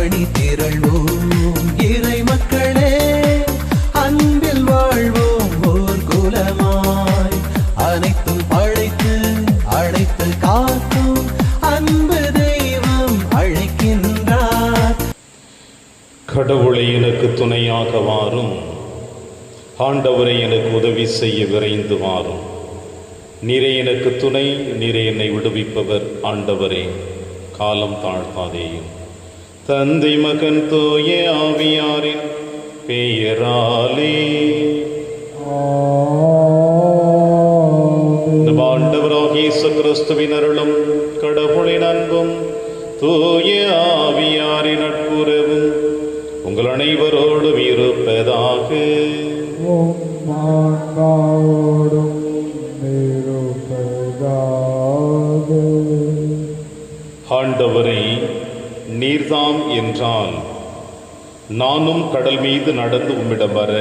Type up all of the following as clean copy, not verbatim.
அணி திரள்வோம் இறை மக்களே, அன்பில் வாழ்வோம் ஓர் குலமாய். அனைத்தும் படைத்து அழைத்து காக்கும் அன்பு தெய்வம் அழைக்கின்றார். கடவுளை எனக்கு துணையாக வாரும், ஆண்டவரை எனக்கு உதவி செய்ய விரைந்து வாரும். நீரே எனக்கு துணை, நீரே என்னை விடுவிப்பவர். ஆண்டவரே, காலம் தாழ்த்தாதேயும். தந்தை மகன் தூய ஆவியாரின் பெயராலே ஆண்டவராகிய இயேசு கிறிஸ்துவின் அருளும் கடவுளின் அன்பும் தூய ஆவியாரின் நட்புறவும் உங்கள் அனைவரோடும் இருப்பதாக. ஆண்டவரே, நீர்தாம் என்றால் நானும் கடல் மீது நடந்து உம்மிடம் வர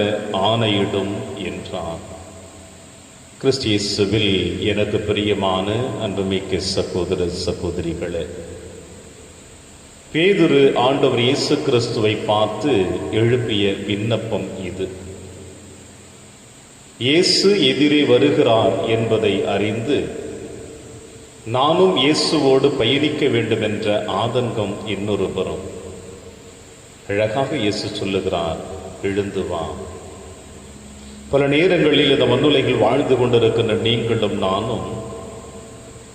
ஆணையிடும் என்றான். கிறிஸ்து இயேசுவில் எனக்கு பிரியமான அன்புமிக்க சகோதர சகோதரிகளே, பேதுரு ஆண்டவர் இயேசு கிறிஸ்துவை பார்த்து எழுப்பிய விண்ணப்பம் இது. இயேசு எதிரே வருகிறார் என்பதை அறிந்து நானும் இயேசுவோடு பயணிக்க வேண்டும் என்ற ஆதங்கம் இன்னொரு புறம். அழகாக இயேசு சொல்லுகிறார், எழுந்து வா. பல நேரங்களில் இந்த மண்ணுலகில் வாழ்ந்து கொண்டிருக்கின்ற நீங்களும் நானும்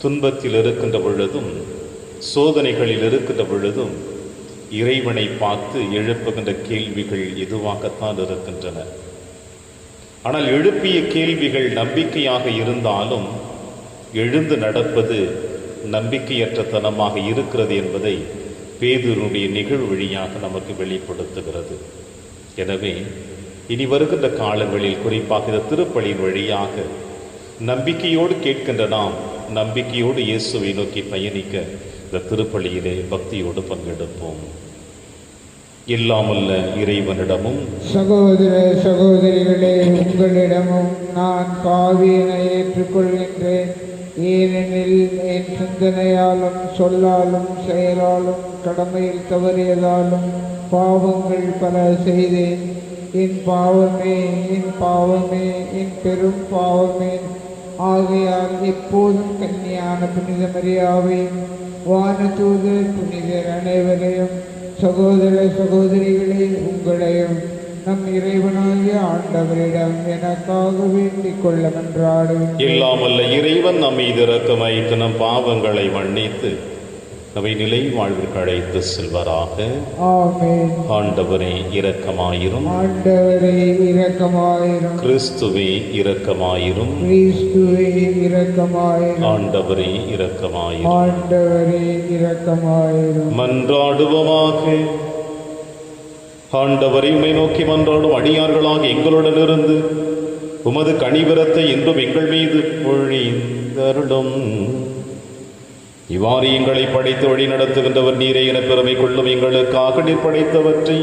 துன்பத்தில் இருக்கின்ற பொழுதும் சோதனைகளில் இருக்கின்ற பொழுதும் இறைவனை பார்த்து எழுப்புகின்ற கேள்விகள் எதுவாகத்தான் இருக்கின்றன. ஆனால் எழுப்பிய கேள்விகள் நம்பிக்கையாக இருந்தாலும் எழுந்து நடப்பது நம்பிக்கையற்ற தனமாக இருக்கிறது என்பதை பேதுருடைய நிகழ்வு வழியாக நமக்கு வெளிப்படுத்துகிறது. எனவே இனி வருகின்ற காலங்களில், குறிப்பாக இந்த திருப்பலியின் வழியாக நம்பிக்கையோடு கேட்கின்ற நாம் நம்பிக்கையோடு இயேசுவை நோக்கி பயணிக்க இந்த திருப்பலியிலே பக்தியோடு பங்கெடுப்போம். எல்லாமல்ல இறைவனிடமும் சகோதர சகோதரிகளே, உங்களிடமும் நான் பாவியினை ஏற்றுக்கொள்கின்றேன். ஏனெனில் என் சிந்தனையாலும் சொல்லாலும் செயலாலும் கடமையில் தவறியதாலும் பாவங்கள் பல செய்தேன். என் பாவமே, என் பாவமே, என் பெரும் பாவமே. ஆகையால் எப்போதும் கன்னியான புனித மரியாவையும் வானதூதர் புனிதர் அனைவரையும், சகோதர சகோதரிகளே உங்களையும் நம் இறைவனாகிய ஆண்டவரிடம் எனக்காக வேண்டிக் கொள்ள மன்றாடுவேன். இல்லாமல்ல இறைவன் நம் மீது இரக்கம் வைத்து நம் பாவங்களை மன்னித்து நம்மை நிலை வாழ்விற்கு அழைத்து செல்வராக. ஆமென். ஆண்டவரே இரக்கமாயிரும். ஆண்டவரே இரக்கமாயிரும். கிறிஸ்துவே இரக்கமாயிரும். கிறிஸ்துவே இரக்கமாயிரும். ஆண்டவரே இரக்கமாயிரும். ஆண்டவரே இரக்கமாயிரும். மன்றாடுவோமாக. ஆண்டவரை உம்மை நோக்கி மன்றாடும் அடியார்களாக எங்களுடன் இருந்து உமது கனிவிரத்தை இன்றும் எங்கள் மீது பொழிந்தருளும். இவ்வாறு எங்களை படைத்து வழி நடத்துகின்றவர் நீரே என பெருமை கொள்ளும். எங்களுக்காக நீர் படைத்தவற்றை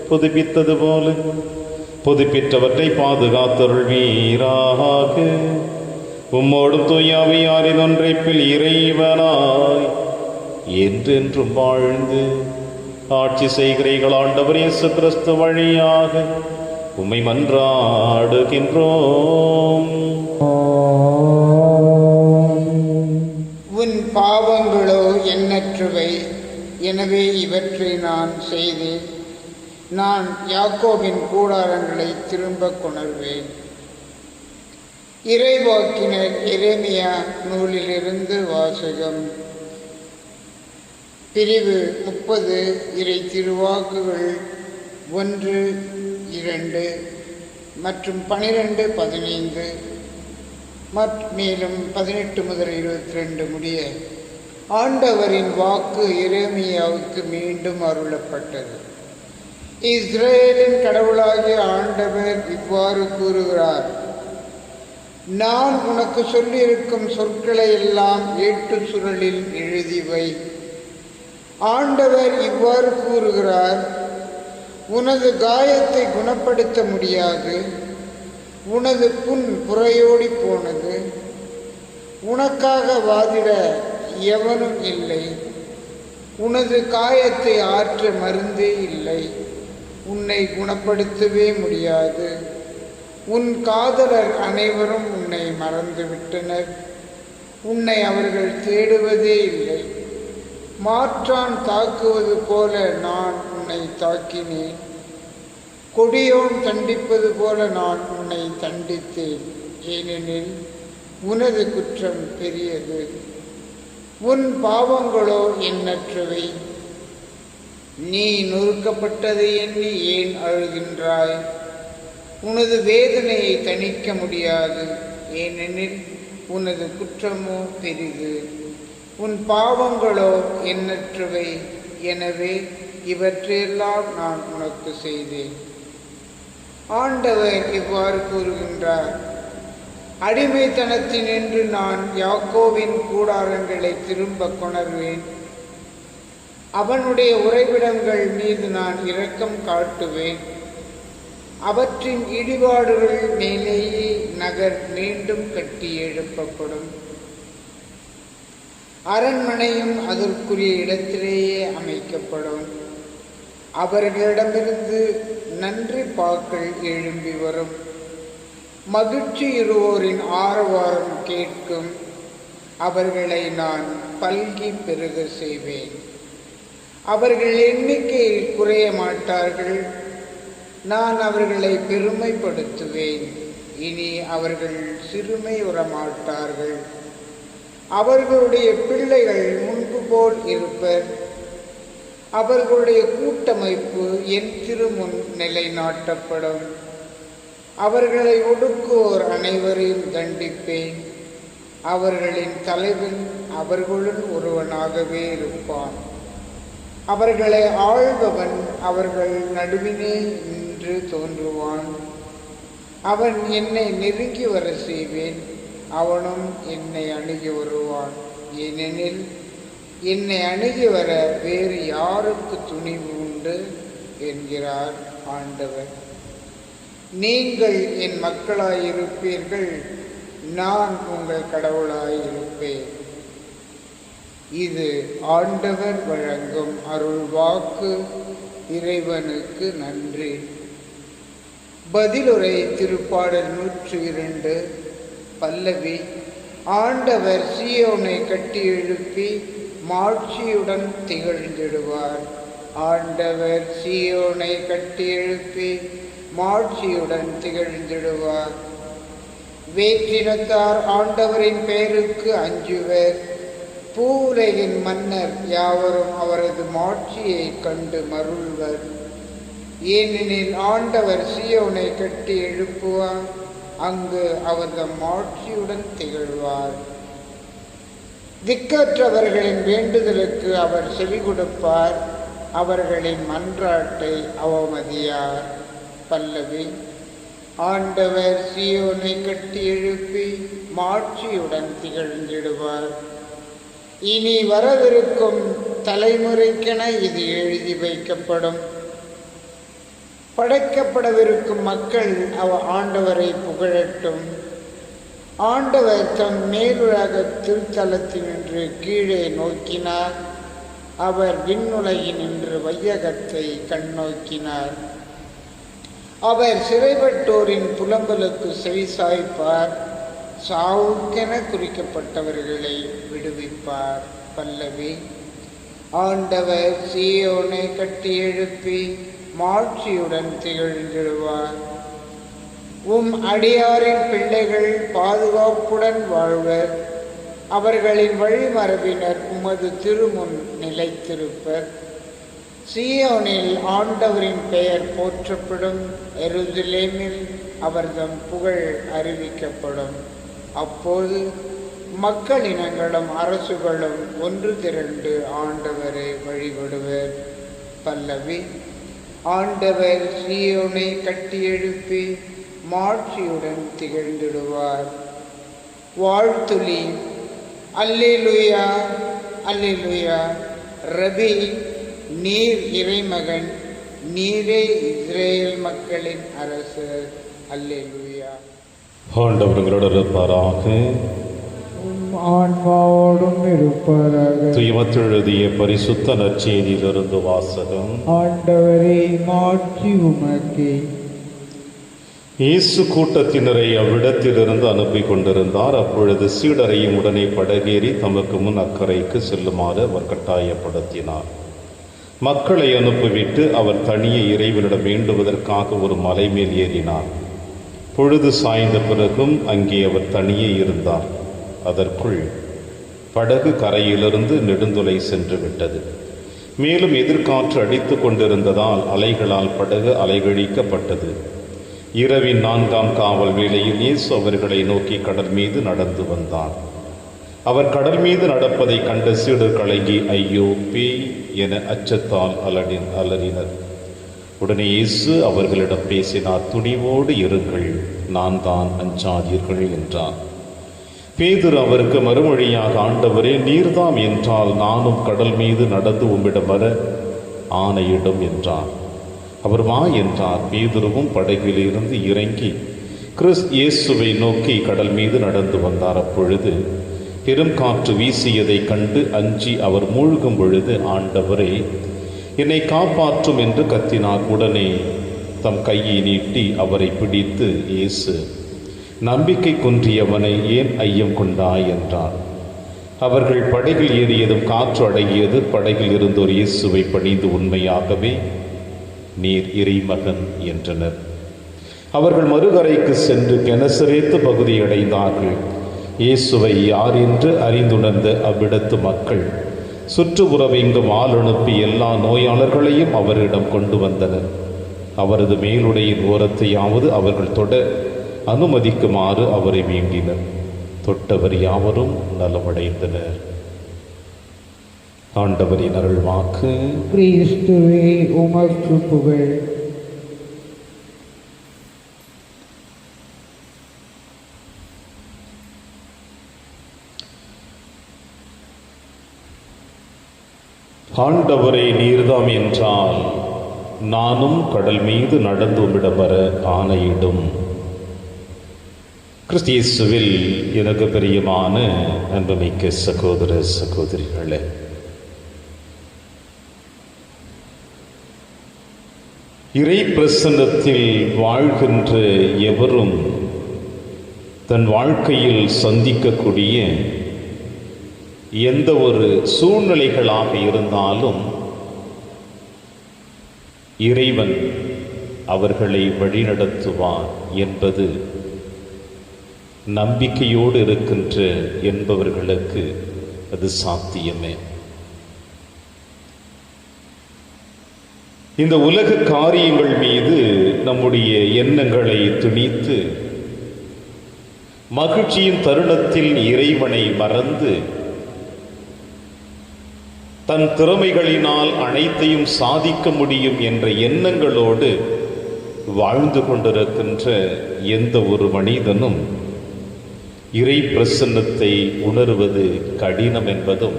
புதுப்பித்தது போல புதுப்பித்தவற்றை பாதுகாத்தருள்வீராக. உம்மோடும் தூயாவியாரின் ஒன்றைப்பில் இறைவனாய் என்றென்றும் வாழ்ந்து ஆட்சி செய்கிறீர்கள் ஆண்டவர் இயேசு கிறிஸ்து வழியாக உம்மை மன்றாடுகின்றோம். உன் பாவங்களோ எண்ணற்றவை, எனவே இவற்றை நான் செய்தேன். நான் யாக்கோபின் கூடாரங்களை திரும்ப கொணர்வேன். இறைவாக்கினர் எரேமியா நூலிலிருந்து வாசகம். பிரிவு 30 இறை திருவாக்குகள் 1, 2 மற்றும் 12, 15 மேலும் 18 முதல் 22 முடிய ஆண்டவரின் வாக்கு எரேமியாவுக்கு மீண்டும் அருளப்பட்டது. இஸ்ரேலின் கடவுளாகிய ஆண்டவர் இவ்வாறு கூறுகிறார், நான் உனக்கு சொல்லியிருக்கும் சொற்களை எல்லாம் ஏட்டு சுருளில் எழுதி வை. ஆண்டவர் இவ்வாறு கூறுகிறார், உனது காயத்தை குணப்படுத்த முடியாது, உனது புண் புறையோடி போனது, உனக்காக வாதிட எவனும் இல்லை. உனது காயத்தை ஆற்ற மருந்தே இல்லை. உன்னை குணப்படுத்தவே முடியாது. உன் காதலர் அனைவரும் உன்னை மறந்துவிட்டனர். உன்னை அவர்கள் தேடுவதே இல்லை. மாற்றான் தாக்குவது போல நான் உன்னை தாக்கினேன். கொடியோன் தண்டிப்பது போல நான் உன்னை தண்டித்தேன். ஏனெனில் உனது குற்றம் பெரியது, உன் பாவங்களோ எண்ணற்றவை. நீ நொறுக்கப்பட்டதை எண்ணி ஏன் அழுகின்றாய்? உனது வேதனையை தணிக்க முடியாது, ஏனெனில் உனது குற்றமோ பெரிது, உன் பாவங்களோ எண்ணற்றவை. எனவே இவற்றையெல்லாம் நான் உனக்கு செய்தேன். ஆண்டவர் இவ்வாறு கூறுகின்றார்: அடிமைத்தனத்தினின்று நான் யாக்கோவின் கூடாரங்களை திரும்ப கொணர்வேன். அவனுடைய உறைவிடங்கள் மீது நான் இரக்கம் காட்டுவேன். அவற்றின் இடிபாடுகள் மேலேயே நகர் மீண்டும் கட்டி எழுப்பப்படும். அரண்மனையும் அதற்குரிய இடத்திலேயே அமைக்கப்படும். அவர்களிடமிருந்து நன்றி பாக்கள் எழும்பி வரும். மகிழ்ச்சியுறுவோரின் ஆரவாரம் கேட்கும். அவர்களை நான் பல்கி பெருக செய்வேன். அவர்கள் எண்ணிக்கையில் குறைய மாட்டார்கள். நான் அவர்களை பெருமைப்படுத்துவேன். இனி அவர்கள் சிறுமை உறமாட்டார்கள். அவர்களுடைய பிள்ளைகள் முன்பு போல் இருப்பர். அவர்களுடைய கூட்டமைப்பு என் திருமுன் நிலைநாட்டப்படும். அவர்களை ஒடுக்குவோர் அனைவரையும் தண்டிப்பேன். அவர்களின் தலைவன் அவர்களுள் ஒருவனாகவே இருப்பான். அவர்களை ஆள்பவன் அவர்கள் நடுவினே நின்று தோன்றுவான். அவன் என்னை நெருங்கி வர செய்வேன். அவனும் என்னை அணுகி வருவான். ஏனெனில் என்னை அணுகி வர வேறு யாருக்கு துணிவு உண்டு என்கிறார் ஆண்டவர். நீங்கள் என் மக்களாயிருப்பீர்கள், நான் உங்கள் கடவுளாயிருப்பேன். இது ஆண்டவர் வழங்கும் அருள்வாக்கு. இறைவனுக்கு நன்றி. பதிலுரை திருப்பாடல் 102 பல்லவி. ஆண்டவர் சீயோனை கட்டி எழுப்பி மாட்சியுடன் திகழ்ந்திடுவார். ஆண்டவர் சீயோனை கட்டி எழுப்பி மாட்சியுடன் திகழ்ந்திடுவார். வேற்றினத்தார் ஆண்டவரின் பெயருக்கு அஞ்சுவர். பூவுலகின் மன்னர் யாவரும் அவரது மாட்சியை கண்டு மருள்வர். ஏனெனில் ஆண்டவர் சீயோனை கட்டி எழுப்புவார். அங்கு அவர்தம் மாட்சியுடன் திகழ்வார். திக்கற்றவர்களின் வேண்டுதலுக்கு அவர் செவி கொடுப்பார். அவர்களின் மன்றாட்டை அவமதியார். பல்லவி. ஆண்டவர் சீயோனை கட்டி எழுப்பி மாட்சியுடன் திகழ்ந்திடுவார். இனி வரவிருக்கும் தலைமுறைக்கென இது எழுதி வைக்கப்படும். படைக்கப்படவிருக்கும் மக்கள் ஆண்டவரை புகழட்டும். ஆண்டவர் தம் மேலுலக திருத்தலத்தினின்று கீழே நோக்கினார். அவர் விண்ணுலகினின்று வையகத்தை கண்ணோக்கினார். அவர் சிறைப்பட்டோரின் புலம்பலுக்கு செவிசாய்ப்பார். சாவுக்கென குறிக்கப்பட்டவர்களை விடுவிப்பார். பல்லவி. ஆண்டவர் சீயோனை கட்டி எழுப்பி மாட்சியுடன் திகழ்ந்திடுவார். அடியாரின் பிள்ளைகள் பாதுகாப்புடன் வாழ்வர். அவர்களின் வழிமரபினர் உமது திருமுன் நிலைத்திருப்பர். சீயோனில் ஆண்டவரின் பெயர் போற்றப்படும். எருசலேமில் அவர்தம் புகழ் அறிவிக்கப்படும். அப்போது மக்களினங்களும் அரசுகளும் ஒன்று திரண்டு ஆண்டவரை வழிபடுவர். பல்லவி. ஆண்டவர் சீயோனை கட்டி எழுப்பி மாட்சியுடன் திகழ்ந்திடுவார். வாழ்த்துளி. அல்லேலூயா, அல்லேலூயா. ரபி, நீர் இறைமகன், நீரே இஸ்ரேல் மக்களின் அரசர். அல்லேலூயா. ஆண்டவர் உங்களோடு இருப்பாராக. ஆன்மாவோடும் இருப்பதாக. துயமத்தெழுதிய பரிசுத்த நற்செய்தியிலிருந்து வாசகம். ஆண்டவரே மாட்சி உமக்கே. இயேசு கூட்டத்தினரை அவ்விடத்திலிருந்து அனுப்பி கொண்டிருந்தார். அப்பொழுது சீடரையும் உடனே படகேறி தமக்கு முன் அக்கறைக்கு செல்லுமாறு அவர் கட்டாயப்படுத்தினார். மக்களை அனுப்பிவிட்டு அவர் தனியே இறைவனிடம் வேண்டுவதற்காக ஒரு மலை மேல் ஏறினார். பொழுது சாய்ந்த பிறகும் அங்கே அவர் தனியே இருந்தார். அதற்குள் படகு கரையிலிருந்து நெடுந்தொலை சென்று விட்டது. மேலும் எதிர்காற்று அடித்து கொண்டிருந்ததால் அலைகளால் படகு அலைகழிக்கப்பட்டது. இரவின் 4ஆம் காவல் வேளையில் இயேசு அவர்களை நோக்கி கடல் மீது நடந்து வந்தார். அவர் கடல் மீது நடப்பதை கண்ட சீடர் கலங்கி ஐயோ பேய் என அச்சத்தால் அலறினர். உடனே இயேசு அவர்களிடம் பேசினார். துணிவோடு இருங்கள், நான் தான், அஞ்சாதீர்கள் என்றார். பேதுரு அவருக்கு மறுமொழியாக, ஆண்டவரே நீர்தாம் என்றால் நானும் கடல் மீது நடந்து உம்மிடம் வர ஆணையிடும் என்றார். அவர் வா என்றார். பேதுருவும் படகிலிருந்து இறங்கி இயேசுவை நோக்கி கடல் மீது நடந்து வந்தார். அப்பொழுது பெரும் காற்று வீசியதை கண்டு அஞ்சி அவர் மூழ்கும் பொழுது, ஆண்டவரே என்னை காப்பாற்றும் என்று கத்தினார். உடனே தம் கையை நீட்டி அவரை பிடித்து, இயேசு நம்பிக்கை குன்றியவனை ஏன் ஐயம் கொண்டாய் என்றார். அவர்கள் படகில் ஏறியதும் காற்று அடங்கியது. படகில் இருந்தோர் இயேசுவை பணிந்து உண்மையாகவே நீர் இறைமகன் என்றனர். அவர்கள் மறுகரைக்கு சென்று கெனசரேத்து பகுதி அடைந்தார்கள். இயேசுவை யார் என்று அறிந்துணர்ந்த அவ்விடத்து மக்கள் சுற்றுப்புறவெங்கும் ஆள் அனுப்பி எல்லா நோயாளர்களையும் அவரிடம் கொண்டு வந்தனர். அவரது மேலுடையின் ஓரத்தையாவது அவர்கள் தொட அனுமதிக்குமாறு அவரை வேண்டினர். தொட்டவர் யாவரும் நலமடைந்தனர். ஆண்டவரின் அருள்வாக்கு. கிறிஸ்துவே உமக்கு புகழ். ஆண்டவரே நீர்தாம் என்றால் நானும் கடல் மீது நடந்து உம்மிடம் வர ஆணையிடும். கிறிஸ்து இயேசுவில் எனக்கு பிரியமான அன்புமிக்க சகோதர சகோதரிகளே, இறை பிரசன்னத்தில் வாழ்கின்ற எவரும் தன் வாழ்க்கையில் சந்திக்கக்கூடிய எந்த ஒரு சூழ்நிலைகளாக இருந்தாலும் இறைவன் அவர்களை வழிநடத்துவார் என்பது நம்பிக்கையோடு இருக்கின்ற என்பவர்களுக்கு அது சாத்தியமே. இந்த உலக காரியங்கள் மீது நம்முடைய எண்ணங்களை துணித்து மகிழ்ச்சியின் தருணத்தில் இறைவனை மறந்து தன் திறமைகளினால் அனைத்தையும் சாதிக்க முடியும் என்ற எண்ணங்களோடு வாழ்ந்து கொண்டிருக்கின்ற எந்த ஒரு மனிதனும் இறை பிரசன்னத்தை உணர்வது கடினம் என்பதும்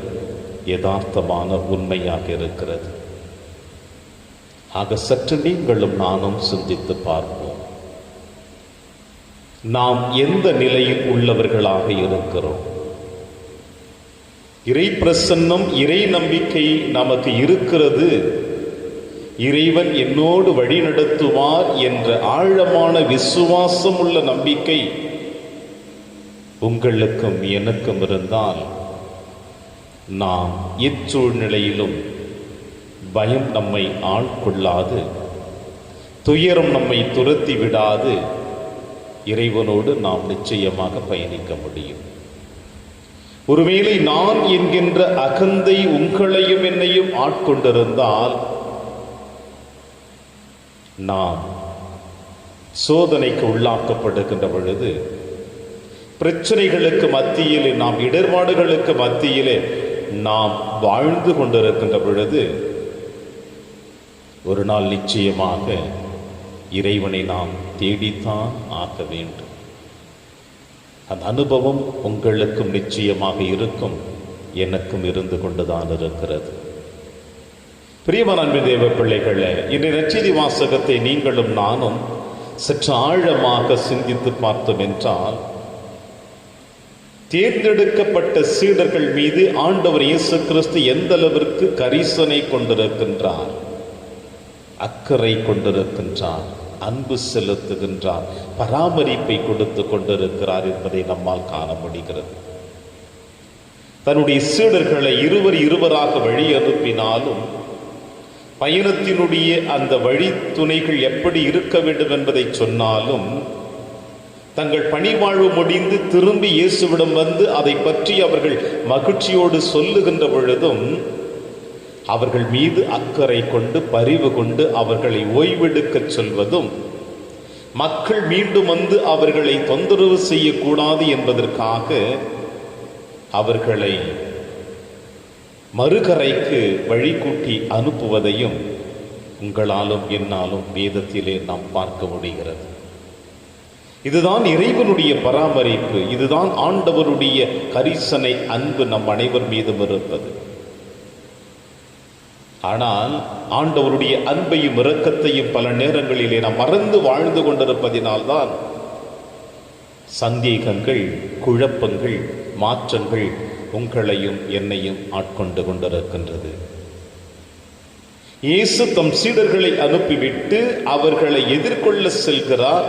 யதார்த்தமான உண்மையாக இருக்கிறது. ஆக சற்று நீங்களும் நானும் சிந்தித்து பார்ப்போம். நாம் எந்த நிலையில் உள்ளவர்களாக இருக்கிறோம்? இறை பிரசன்னம், இறை நம்பிக்கை நமக்கு இருக்கிறது. இறைவன் என்னோடு வழி நடத்துவார் என்ற ஆழமான விசுவாசம் உள்ள நம்பிக்கை உங்களுக்கும் எனக்கும் இருந்தால் நாம் எச்சூழ்நிலையிலும் பயம் நம்மை ஆட்கொள்ளாது, துயரம் நம்மை துரத்தி விடாது. இறைவனோடு நாம் நிச்சயமாக பயணிக்க முடியும். ஒருவேளை நான் என்கின்ற அகந்தை உங்களையும் என்னையும் ஆட்கொண்டிருந்தால் நாம் சோதனைக்கு உள்ளாக்கப்படுகின்ற பொழுது, பிரச்சனைகளுக்கு மத்தியிலே, நாம் இடர்பாடுகளுக்கு மத்தியிலே நாம் வாழ்ந்து கொண்டிருக்கின்ற பொழுது ஒரு நாள் நிச்சயமாக இறைவனை நாம் தேடித்தான் ஆக வேண்டும். அந்த அனுபவம் உங்களுக்கும் நிச்சயமாக இருக்கும், எனக்கும் இருந்து கொண்டுதான் இருக்கிறது. பிரியமான அன்பின் தேவ பிள்ளைகளே, இன்றைய நற்செய்தி வாசகத்தை நீங்களும் நானும் சற்று ஆழமாக சிந்தித்து பார்த்தோம் என்றால், தேர்ந்தெடுக்கப்பட்ட சீடர்கள் மீது ஆண்டவர் இயேசு கிறிஸ்து எந்த அளவிற்கு கரிசனை கொண்டிருக்கின்றார், அக்கறை கொண்டிருக்கின்றார், அன்பு செலுத்துகின்றார், பராமரிப்பை கொடுத்து கொண்டிருக்கிறார் என்பதை நம்மால் காண முடிகிறது. தன்னுடைய சீடர்களை இருவராக வழி அனுப்பினாலும் பயணத்தினுடைய அந்த வழி துணைகள் எப்படி இருக்க வேண்டும் என்பதை சொன்னாலும் தங்கள் பணிவாழ்வு முடிந்து திரும்பி இயேசுவிடம் வந்து அதை பற்றி அவர்கள் மகிழ்ச்சியோடு சொல்லுகின்ற பொழுதும் அவர்கள் மீது அக்கறை கொண்டு பரிவு கொண்டு அவர்களை ஓய்வெடுக்க சொல்வதும் மக்கள் மீண்டும் வந்து அவர்களை தொந்தரவு செய்யக்கூடாது என்பதற்காக அவர்களை மறுகரைக்கு வழிகூட்டி அனுப்புவதையும் உங்களாலும் என்னாலும் வேதத்திலே நாம் பார்க்க முடிகிறது. இதுதான் இறைவனுடைய பராமரிப்பு, இதுதான் ஆண்டவருடைய கரிசனை அன்பு நம் அனைவர் மீதும் இருப்பது. ஆனால் ஆண்டவருடைய அன்பையும் இரக்கத்தையும் பல நேரங்களிலே நாம் மறந்து வாழ்ந்து கொண்டிருப்பதினால்தான் சந்தேகங்கள், குழப்பங்கள், மாற்றங்கள் உங்களையும் என்னையும் ஆட்கொண்டு கொண்டிருக்கின்றது. இயேசு தம் சீடர்களை அனுப்பிவிட்டு அவர்களை எதிர்கொள்ள செல்கிறார்.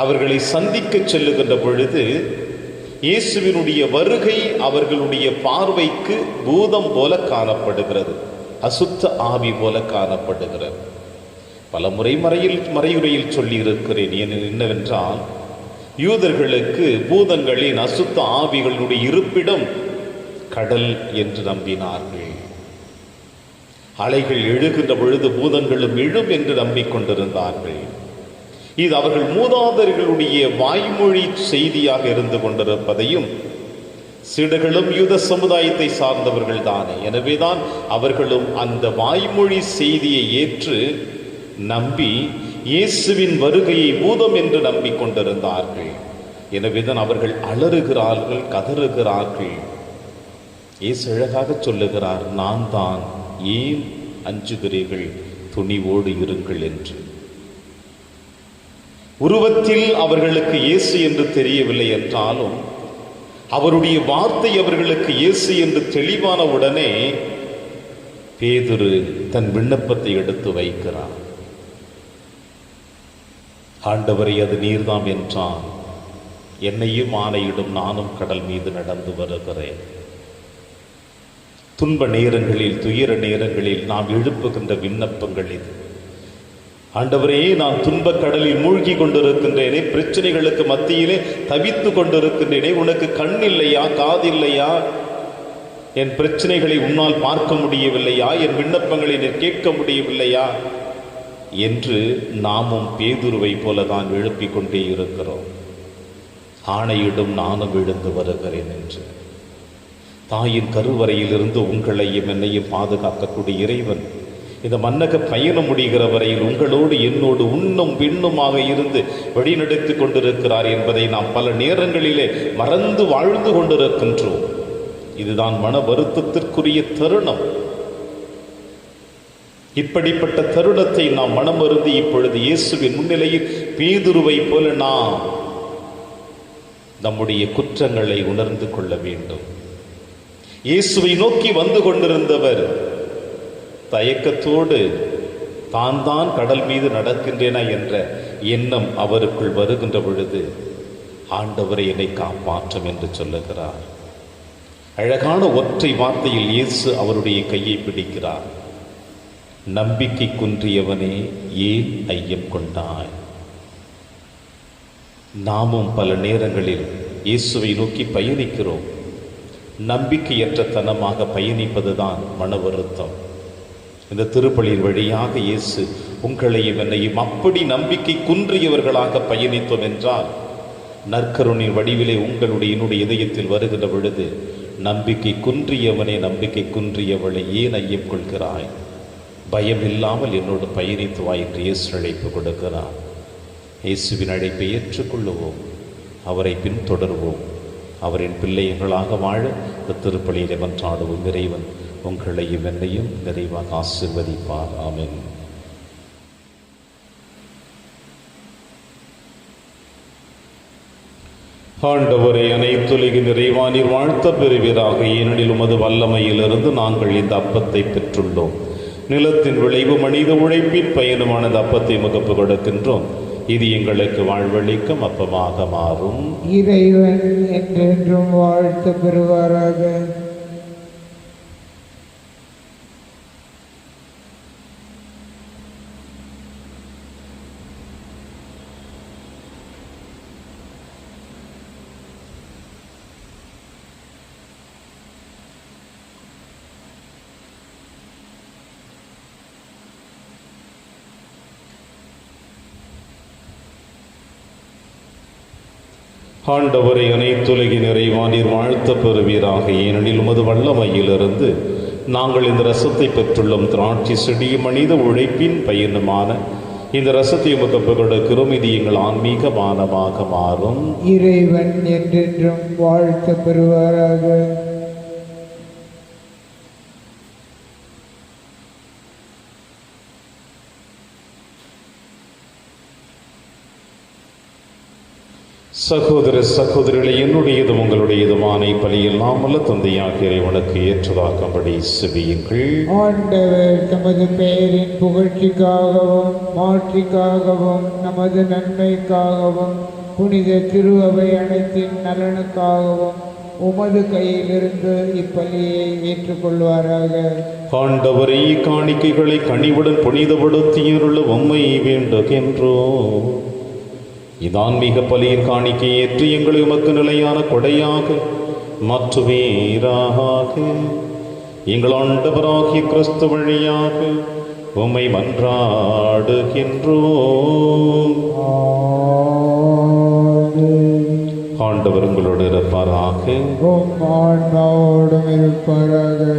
அவர்களை சந்திக்க செல்லுகின்ற பொழுது இயேசுவினுடைய வருகை அவர்களுடைய பார்வைக்கு பூதம் போல காணப்படுகிறது, அசுத்த ஆவி போல காணப்படுகிறது. பல முறை மறையுரையில் சொல்லி இருக்கிறேன். என்னவென்றால் யூதர்களுக்கு பூதங்களின் அசுத்த ஆவிகளுடைய இருப்பிடம் கடல் என்று நம்பினார்கள். அலைகள் எழுகின்ற பொழுது பூதங்களும் எழும் என்று நம்பிக்கொண்டிருந்தார்கள். இது அவர்கள் மூதாதையர்களுடைய வாய்மொழி செய்தியாக இருந்து கொண்டிருப்பதையும், சீடர்களும் யூத சமுதாயத்தை சார்ந்தவர்கள் தானே, எனவேதான் அவர்களும் அந்த வாய்மொழி செய்தியை ஏற்று நம்பி இயேசுவின் வருகையை பூதம் என்று நம்பிக்கொண்டிருந்தார்கள். எனவேதான் அவர்கள் அலறுகிறார்கள், கதறுகிறார்கள். இயேசு அழகாக சொல்லுகிறார், நான் தான், ஏன் அஞ்சுகிறீர்கள், துணிவோடு இருங்கள் என்று. உருவத்தில் அவர்களுக்கு இயேசு என்று தெரியவில்லை என்றாலும் அவருடைய வார்த்தை அவர்களுக்கு இயேசு என்று தெளிவான உடனே பேதுரு தன் விண்ணப்பத்தை எடுத்து வைக்கிறார். ஆண்டவரை, அது நீர்தாம் என்றான். என்னையும் ஆணையிடும், நானும் கடல் மீது நடந்து வருகிறேன். துன்ப நேரங்களில், துயர நேரங்களில் நாம் எழுப்புகின்ற விண்ணப்பங்கள் இது. ஆண்டவரே, நான் துன்பக் கடலில் மூழ்கி கொண்டிருக்கின்றேனே, பிரச்சனைகளுக்கு மத்தியிலே தவித்து கொண்டிருக்கின்றேனே, உனக்கு கண் இல்லையா, காதில்லையா? என் பிரச்சனைகளை உன்னால் பார்க்க முடியவில்லையா? என் விண்ணப்பங்களை நீ கேட்க முடியவில்லையா என்று நாமும் பேதுருவை போலதான் எழுப்பிக் கொண்டே இருக்கிறோம். ஆணையிடும், நானும் எழுந்து வருகிறேன் என்று. தாயின் கருவறையிலிருந்து உங்களையும் என்னையும் பாதுகாக்கக்கூடிய இறைவன் இந்த மன்னக பயணம் முடிகிற வரையில் உங்களோடு என்னோடு உண்ணும் விண்ணுமாக இருந்து வழிநடத்தி கொண்டிருக்கிறார் என்பதை நாம் பல நேரங்களிலே மறந்து வாழ்ந்து கொண்டிருக்கின்றோம். இதுதான் மன வருத்தத்திற்குரிய தருணம். இப்படிப்பட்ட தருணத்தை நாம் மனமருந்தி இப்பொழுது இயேசுவின் முன்னிலையில் பேதுருவை போல நாம் நம்முடைய குற்றங்களை உணர்ந்து கொள்ள வேண்டும். இயேசுவை நோக்கி வந்து கொண்டிருந்தவர் தயக்கத்தோடு தான் கடல் மீது நடக்கின்றேனா என்ற எண்ணம் அவருக்குள் வருகின்ற பொழுது, ஆண்டவரை என்னை காப்பாற்றும் என்று சொல்லுகிறார். அழகான ஒற்றை வார்த்தையில் இயேசு அவருடைய கையை பிடிக்கிறார். நம்பிக்கை குன்றியவனே, ஏன் ஐயம் கொண்டாய்? நாமும் பல நேரங்களில் இயேசுவை நோக்கி பயணிக்கிறோம். நம்பிக்கையற்ற தனமாக பயணிப்பதுதான் மன வருத்தம். இந்த திருப்பலியின் வழியாக இயேசு உங்களையும் என்னையும் அப்படி நம்பிக்கை குன்றியவர்களாக பயணித்தோம் என்றால், நற்கருணின் வடிவிலே உங்களுடைய என்னுடைய இதயத்தில் வருகின்ற பொழுது, நம்பிக்கை குன்றியவனே, நம்பிக்கை குன்றியவளை, ஏன் ஐயம் கொள்கிறாய்? பயம் இல்லாமல் என்னோடு பயணித்து வா என்று இயேசு அழைப்பு கொடுக்கிறார். இயேசுவின் அழைப்பை ஏற்றுக்கொள்ளுவோம், அவரை பின்தொடர்வோம், அவரின் பிள்ளைகளாக வாழ இந்த திருப்பலியிலே மன்றாடுவோம். இறைவன் உங்களையும் என்னையும் நிறைவாக ஆசீர்வதிப்பார். ஆமென். ஆண்டவரை அனைத்துலக நிறைவானீர் வாழ்த்த பெறுவீராக. ஏனெனில் உமது வல்லமையிலிருந்து நாங்கள் இந்த அப்பத்தை பெற்றுள்ளோம். நிலத்தின் விளைவு மனித உழைப்பின் பயனுமான இந்த அப்பத்தை முகப்பு கொடுக்கின்றோம். இது எங்களுக்கு வாழ்வளிக்கும் அப்பமாக மாறும். இறைவன் என்றென்றும் வாழ்த்து பெறுவாராக. ஆண்டவரை அனைத்துலக நிறைவானீர் வாழ்த்த பெறுவீராக. ஏனெனில் உமது வல்லமையிலிருந்து நாங்கள் இந்த ரசத்தை பெற்றுள்ளோம். திராட்சை செடி மனித உழைப்பின் பயனுமான இந்த ரசத்தை முகப்பு கொடுக்கிறோம். இது எங்கள் ஆன்மீக மானமாக மாறும். இறைவன் என்றென்றும் வாழ்த்து பெறுவாராக. சகோதர சகோதரிகளை, என்னுடையதும் உங்களுடையதுமான பலியில் நாமல்ல தந்தையாகிய இறைவனுக்கு ஏற்றதாக்கும்படி செவியுங்கள். ஆண்டவர் தமது பெயரின் புகழ்ச்சிக்காகவும் மாட்சிக்காகவும் நமது நன்மைக்காகவும் புனித திருஅவை அனைத்தின் நலனுக்காகவும் உமது கையிலிருந்து இப்பலியை ஏற்றுக்கொள்வாராக. ஆண்டவரை காணிக்கைகளை கனிவுடன் புனிதப்படுத்தியுள்ள உம்மை வேண்டுகின்றோம். இதான்மீக பலியின் காணிக்கையை ஏற்று எங்களை உமக்கு நிலையான கொடையாக மாற்றுவீராக. எங்கள் ஆண்டவராகிய கிறிஸ்து வழியாக உம்மை மன்றாடுகின்றோம். ஆண்டவர் உங்களோடு இருப்பாராக.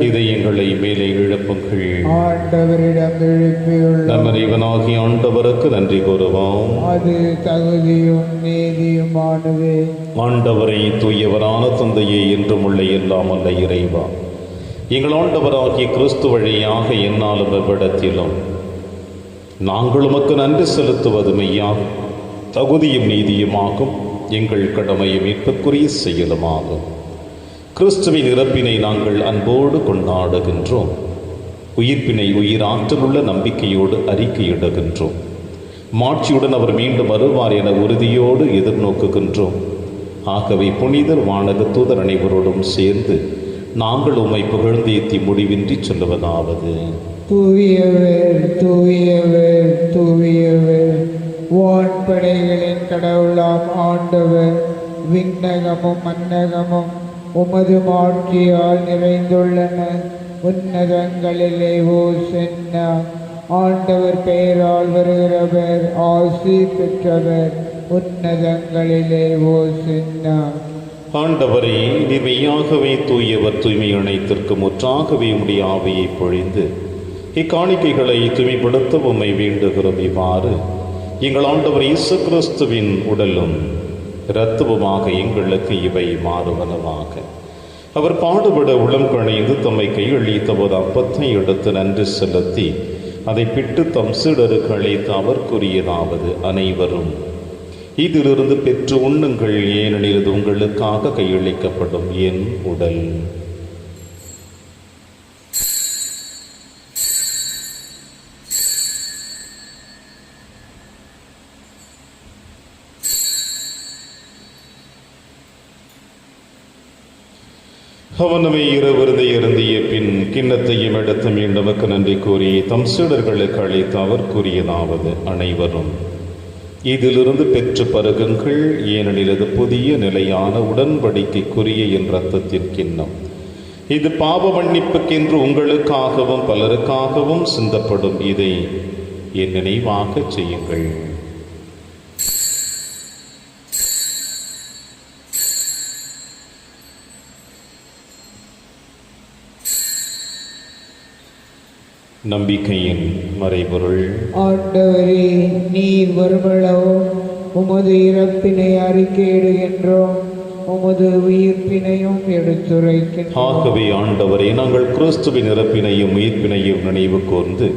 இதை எங்களை மேலே எழுப்புங்கள். ஆண்டவரிடம் எழுப்பியுள்ள நம் இறைவனாகிய ஆண்டவருக்கு நன்றி கூறுவோம். அது தகுதியும் நீதியுமானது. ஆண்டவரை தூயவரான தந்தையே, என்றும் உள்ள எல்லாம் அல்ல இறைவா, எங்கள் ஆண்டவராகிய கிறிஸ்து வழியாக என்னாலும் எவ்விடத்திலும் நாங்கள் உமக்கு நன்றி செலுத்துவது மெய்யாகும், தகுதியும் நீதியுமாகும், எங்கள் கடமையும் மீட்புக்குரிய செயலுமாகும். கிறிஸ்துவின் இறப்பினை நாங்கள் அன்போடு கொண்டாடுகின்றோம். உயிர்ப்பினை உயிராற்றல் உள்ள நம்பிக்கையோடு அறிக்கையிடுகின்றோம். மாட்சியுடன் அவர் மீண்டும் வருவார் என உறுதியோடு எதிர்நோக்குகின்றோம். ஆகவே புனிதர் வானக தூதர் அனைவரோடும் சேர்ந்து நாங்கள் உம்மை புகழ்ந்தேத்தி முடிவின்றி சொல்லுவதாவது: தூயவர் தூயவர் தூயவர், வான்படைகளின் கடவுளாம் ஆண்டவர், விண்ணகமும் மன்னகமும் உமது மாட்சியால் நிறைந்துள்ளன. உன்னதங்களிலே ஓசன்னா. ஆண்டவர் பெயரால் வருகிறவர் ஆசி பெற்றவர். உன்னதங்களிலே ஓசன்னா. ஆண்டவரே, நீர் மெய்யாகவே தூயவர், தூய்மை அனைத்திற்கு முற்றாகவே உம்முடைய ஆவியை பொழிந்து இக்காணிக்கைகளை தூய்மைப்படுத்த உம்மை வேண்டுகிறோம். இவ்வாறு எங்கள் ஆண்டவர் இயேசு கிறிஸ்துவின் உடலும் இரத்தமுமாக எங்களுக்கு இவை மாறுவனவாக. அவர் பாடுபட உளம் கணிந்து தம்மை கையளித்த போது அப்பத்தை எடுத்து நன்றி செலுத்தி அதை பிட்டு தம் சீடருக்கு அழைத்து அவர் கூறியதாவது: அனைவரும் இதிலிருந்து பெற்று உண்ணுங்கள், ஏனெனில் இது உங்களுக்காக கையளிக்கப்படும் என் உடல். அவனமே இரவிருந்தை அருந்திய பின் கிண்ணத்தையும் எடுத்து மீண்டமக்கு நன்றி கூறி தம் சீடர்களுக்கு அழைத்து அவர் கூறியதாவது: அனைவரும் இதிலிருந்து பெற்று பருகுங்கள், ஏனெனில் இது புதிய நிலையான உடன்படிக்கைக்குரிய என் இரத்தத்தின் கிண்ணம். இது பாவ மன்னிப்புக்கென்று உங்களுக்காகவும் பலருக்காகவும் சிந்தப்படும். இதை என் நினைவாக செய்யுங்கள். நம்பிக்கையின் மறைபொருள். ஆண்டவரே, நீர் வருமளவும் உமது இறப்பினை அறிக்கையிடுகின்றோம், உமது உயிர்ப்பினையும் எடுத்துரைக்கின்றோம். ஆகவே ஆண்டவரே, நாங்கள் கிறிஸ்துவின் இறப்பினையும் உயிர்ப்பினையும் நினைவு கூர்ந்து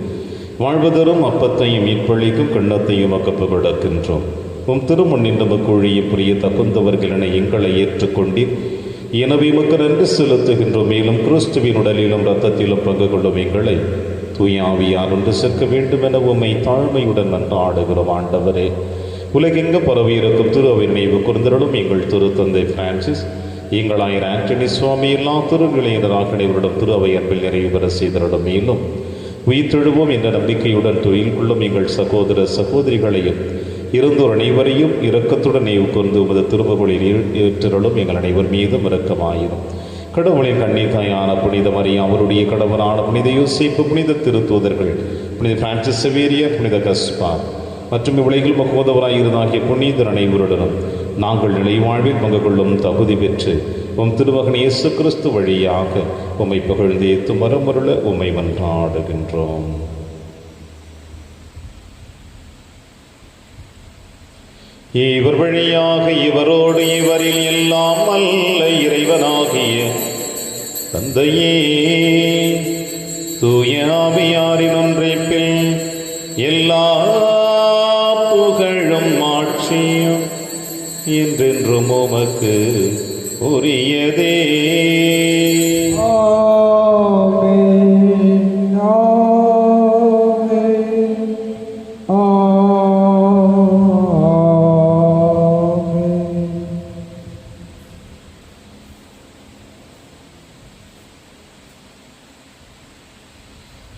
வாழ்வதரும் அப்பத்தையும் மீட்பளிக்கும் கிண்ணத்தையும் அகப்பு கொடுக்கின்றோம். உம் திருமுன்னின் நமக்கு ஒழிய புரிய தகுந்தவர்கள் என எங்களை ஏற்றுக்கொண்டீர். எனவே உமக்கு நன்றி செலுத்துகின்றோம். மேலும் கிறிஸ்துவின் உடலிலும் இரத்தத்திலும் பங்கு கொள்ளும் எங்களை தூய ஆவியார் ஒன்று சேர்க்க வேண்டும் என உம்மை தாழ்மையுடன் மன்றாடுகிறோம். ஆண்டவரே, உலகெங்கு பரவி இருக்கும் திரு அவை நினைவு கூர்ந்திருளும். எங்கள் திரு தந்தை பிரான்சிஸ், எங்கள் ஆயர் ஆண்டனி சுவாமி, எல்லா திருநிலையினராக அனைவரிடம் திரு அவை அன்பில் நிறைவு பெற செய்திருடும். மேலும் உயிர்த்தெழுவோம் என்ற நம்பிக்கையுடன் தொழில் கொள்ளும் எங்கள் சகோதர சகோதரிகளையும் இருந்தோர் அனைவரையும் இரக்கத்துடன் நினைவு கூர்ந்து உமது திருமகளில் ஏற்றிருளும். எங்கள் அனைவர் மீதும் இரக்கமாயிரும். கடவுளின் கண்ணீர் தாயான புனித மரியா, அவருடைய கடவுளான புனித யோசேப்பு, புனித திருத்தூதர்கள், புனித பிரான்சிஸ் செவேரியா, புனித கஸ்பார் மற்றும் இவ்வுலகில் மகோதவராயிருந்தாகிய புனிதர் அனைவருடனும் நாங்கள் நிலைவாழ்வில் பங்கு கொள்ளும் தகுதி பெற்று உம் திருமகன் இயேசு கிறிஸ்து வழியாக உம்மை புகழ்ந்து ஏத்து மரமருள உம்மை மன்றாடுகின்றோம். இவர் வழியாக இவரோடு இவரில் எல்லாம் அல்ல இறைவனாகிய தந்தையே தூய ஆவியாரின் ஒன்றைப்பில் எல்லா புகழும் ஆட்சியும் என்றென்றும் உமக்கு உரியதே.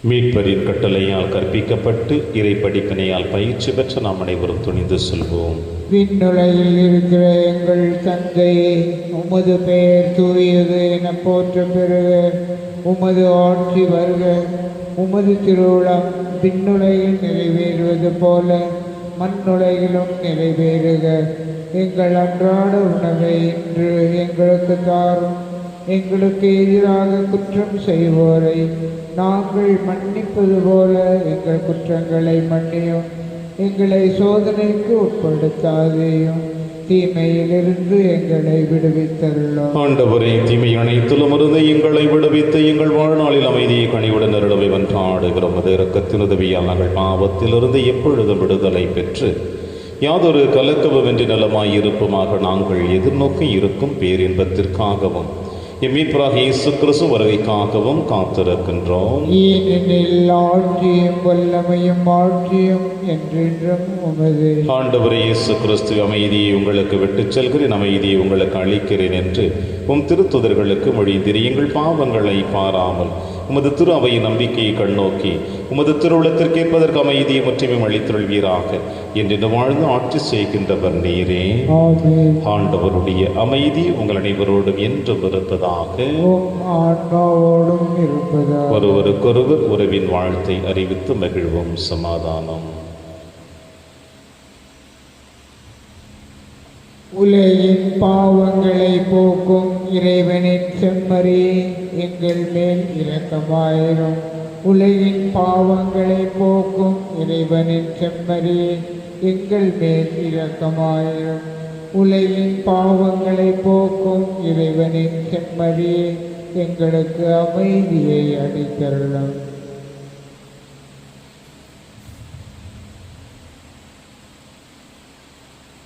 மீட்பரின் கட்டளையால் கற்பிக்கப்பட்டு இறை படிப்பினையால் பயிற்சி பெற்ற நாம் அனைவரும் துணிந்து செல்வோம். விண்ணுலகில் இருக்கிற எங்கள் தந்தையே, உமது பெயர் தூயது என போற்ற பெறுக. உமது ஆட்சி வருக. உமது திருவுளம் விண்ணுலகில் நிறைவேறுவது போல மண்ணுலகிலும் நிறைவேறுக. எங்கள் அன்றாட உணவை இன்று எங்களுக்கு தாரும். எங்களுக்கு எதிராக குற்றம் செய்வோரை நாங்கள் மன்னிப்பது போல எங்கள் குற்றங்களை மன்னியும். எங்களை சோதனைக்கு உட்படுத்தாதேயும், தீமையிலிருந்து எங்களை விடுவித்தருளும். ஆண்டவரே, தீமை அனைத்திலும் இருந்து எங்களை விடுவித்து எங்கள் வாழ்நாளில் அமைதியை கனிவுடன் அருளவை வென்றாடுகிறோம். அது இரக்கத்தின் உதவியால் நாங்கள் பாவத்திலிருந்து எப்பொழுதும் விடுதலை பெற்று யாதொரு கலக்கமின்றி நலமாயிருப்புமாக நாங்கள் எதிர்நோக்கி இருக்கும் பேரின்பத்திற்காகவும் மீட்பராக இயேசு கிறிஸ்து வருகைக்காகவும் காத்திருக்கின்றோம். ஏனெனில் ஆட்சியும் வல்லமையும் ஆட்சியும் என்றென்றும் உமது. ஆண்டவரே இயேசு கிறிஸ்து, அமைதியை உங்களுக்கு விட்டுச் செல்கிறேன், அமைதியை உங்களுக்கு அளிக்கிறேன் என்று உம் திருத்துதர்களுக்கு மொழிந்தீர். எங்கள் பாவங்களை பாராமல் உமது திரு அவையின் நம்பிக்கையை கண்ணோக்கி உமது திருவுளத்திற்கு ஏற்பதற்கு அமைதியை முற்றிலும் அளித்தருள்வீராக என்று வாழ்ந்து ஆட்சி செய்கின்றவர் நீரே. ஆண்டவருடைய அமைதி உங்கள் அனைவரோடும் என்றும் இருப்பதாக. ஒருவருக்கொருவர் உறவின் வாழ்த்தை அறிவித்து மகிழ்வும். சமாதானம். உலகின் பாவங்களை போக்கும் இறைவனின் செம்மறி, எங்கள் மேல் இரக்கமாயிரும். உலகின் பாவங்களை போக்கும் இறைவனின் செம்மறி, எங்கள் மேல் இரக்கமாயிரும். உலகின் பாவங்களை போக்கும் இறைவனின் செம்மறி, எங்களுக்கு அமைதியை அளித்தருளும்.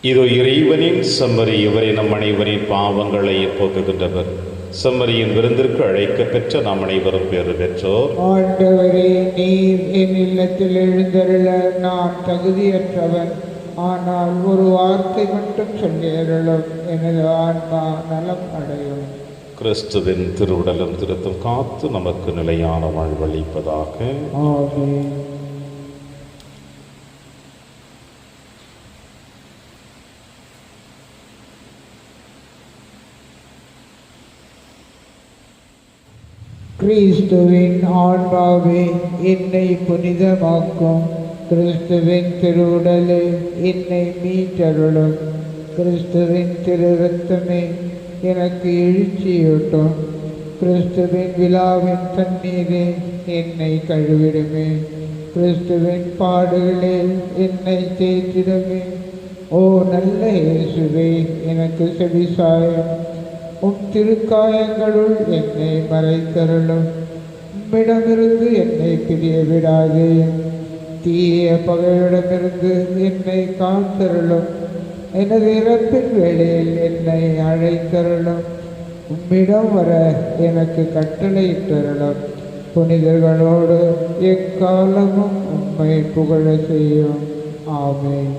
இதோ இறைவனின் செம்மறி, இவரை நம் அனைவரின் பாவங்களை போக்குகின்றவர். செம்மறியின் விருந்திற்கு அழைக்க பெற்ற நாம் அனைவரும் பேறு பெற்றோர். ஆண்டவரே, நீர் என் இல்லத்தில் எழுந்தருள நான் தகுதியற்றவன். ஆனால் ஒரு வார்த்தை மட்டும் சொல்லியருளும், எனது ஆன்மா நலம் அடையும். கிறிஸ்துவின் திருவுடலும் திருத்தும் காத்து நமக்கு நிலையான வாழ்வளிப்பதாக. ஆமென். கிறிஸ்துவின் ஆன்மாவே என்னை புனிதமாக்கும். கிறிஸ்துவின் திருவுடலே என்னை மீட்டருளும். கிறிஸ்துவின் திரு இரத்தமே எனக்கு எழுச்சியூட்டும். கிறிஸ்துவின் விழாவின் தண்ணீரே என்னை கழுவிடுமே. கிறிஸ்துவின் பாடுகளே என்னை தேய்த்திடுமே. ஓ நல்ல இயேசுவே, எனக்கு செவிசாயம். உம் திருக்காயங்களுள் என்னை மறைத்தருளும். உம்மிடமிருந்து என்னை பிரிய விடாதே. தீய பகையிடமிருந்து என்னை காத்தருளும். எனது இறப்பின் வேளையில் என்னை அழைத்தருளும். உம்மிடம் வர எனக்கு கட்டளையிட்டருளும். புனிதர்களோடு எக்காலமும் உம்மை புகழ செய்யும். ஆமென்.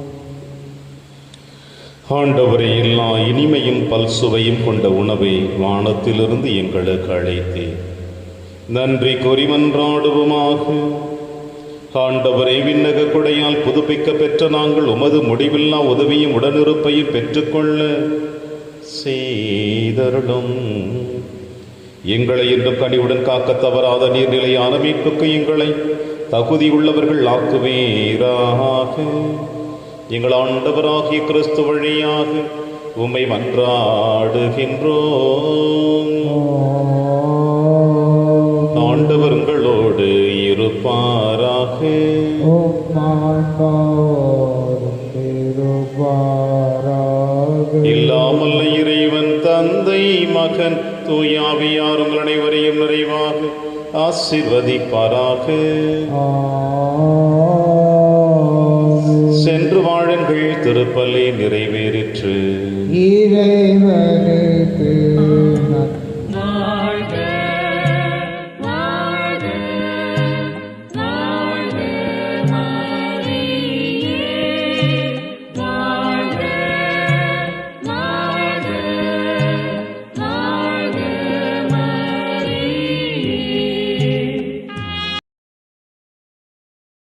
ஆண்டவரே, எல்லா இனிமையும் பல்சுவையும் கொண்ட உணவை வானத்திலிருந்து எங்களுக்கு அழைத்தேன். நன்றி கூறி மன்றாடுவோமாக. ஆண்டவரே, விண்ணக கொடையால் புதுப்பிக்க பெற்ற நாங்கள் உமது முடிவில்லா உதவியும் உடனிருப்பையும் பெற்றுக்கொள்ள செய்தருளும். எங்களை என்றும் கனிவுடன் காக்க தவறாத நீர்நிலையான மீட்புக்கு எங்களை தகுதியுள்ளவர்கள் ஆக்குவீராக. எங்கள் ஆண்டவராகிய கிறிஸ்து வழியாக உம்மை மன்றாடுகின்றோம். ஆண்டவர் உங்களோடு இருப்பாராக. இல்லாமல் இறைவன் தந்தை மகன் தூயாவியார் உங்கள் அனைவரையும் நிறைவாக ஆசீர்வதிப்பாராக. சென்று வாழுங்கள், திருப்பலி நிறைவேறிற்று. இறைவனுக்கு